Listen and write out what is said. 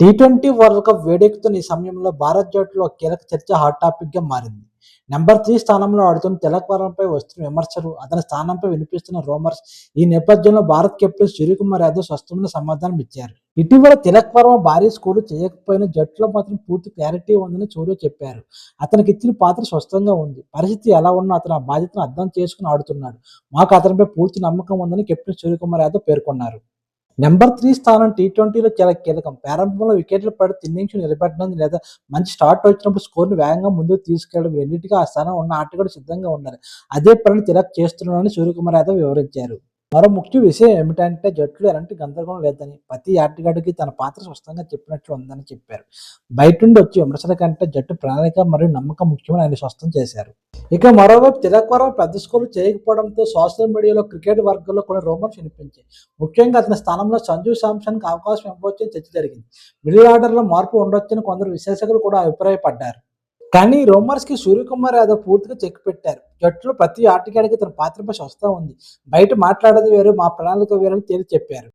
T20 world cup వేడెక్కుతున్న ఈ సమయంలో భారత్ జట్టులో కీలక చర్చ హాట్ టాపిక్‌గా మారింది. నంబర్ 3 స్థానంలో ఆడుతున్న తిలక్ వర్మపై వస్తున్న విమర్శలు, అతని స్థానంపై వినిపిస్తున్న రూమర్స్ ఈ నేపథ్యంలో భారత్ కెప్టెన్ సూర్యకుమార్ యాదవ్ స్పష్టమైన సమాధానం ఇచ్చారు. ఇటీవల తిలక్ వర్మ భారీ స్కోరు చేయకపోయినా జట్టులో మాత్రం పూర్తి క్లారిటీ ఉందని సూర్య చెప్పారు. అతనికి ఇచ్చిన పాత్ర స్పష్టంగా ఉంది. పరిస్థితి ఎలా ఉన్నా అతను ఆ బాధ్యతను అర్థం చేసుకుని ఆడుతున్నాడు. మాకు అతనిపై పూర్తి నమ్మకం ఉందని కెప్టెన్ సూర్యకుమార్ యాదవ్ పేర్కొన్నారు. నంబర్ 3 స్థానం టీ20లో చాలా కీలకం. ప్రారంభంలో వికెట్లు పడితే ఇన్నింగ్స్ నిలబెట్టడం లేదా మంచి స్టార్ట్ వచ్చినప్పుడు స్కోర్‌ని వేగంగా ముందుకు తీసుకెళ్లడం రెండింటికి ఆ స్థానం ఉన్న ఆటగాడు సిద్ధంగా ఉండాలి. అదే పనిని తిలక్ చేస్తున్నాడని సూర్యకుమార్ యాదవ్ వివరించారు. మరో ముఖ్య విషయం ఏమిటంటే జట్టులో ఎలాంటి గందరగోళం లేదని, ప్రతి ఆటగాడికి తన పాత్ర స్పష్టంగా చెప్పినట్లు ఉందని చెప్పారు. బయట నుండి వచ్చే విమర్శల కంటే జట్టు ప్రణాళిక మరియు నమ్మకం ముఖ్యమని ఆయన స్పష్టం చేశారు. ఇక మరోవైపు తిలక్ వర్మ పెద్ద స్కోర్లు చేయకపోవడంతో సోషల్ మీడియాలో క్రికెట్ వర్గాల్లో కొన్ని రూమర్స్ వినిపించాయి. ముఖ్యంగా అతని స్థానంలో సంజు శాంసన్‌కి అవకాశం ఇవ్వవచ్చని చర్చ జరిగింది. మిడిల్ ఆర్డర్‌లో మార్పు ఉండొచ్చని కొందరు విశ్లేషకులు కూడా అభిప్రాయపడ్డారు. కానీ ఈ రూమర్స్‌కి సూర్యకుమార్ యాదవ్ పూర్తిగా చెక్ పెట్టారు. జట్టులో ప్రతి ఆటగాడికి తన పాత్రపై స్పష్టత ఉంది. బయట మాట్లాడేది వేరు, మా ప్రణాళిక వేరు అని తేల్చి చెప్పారు.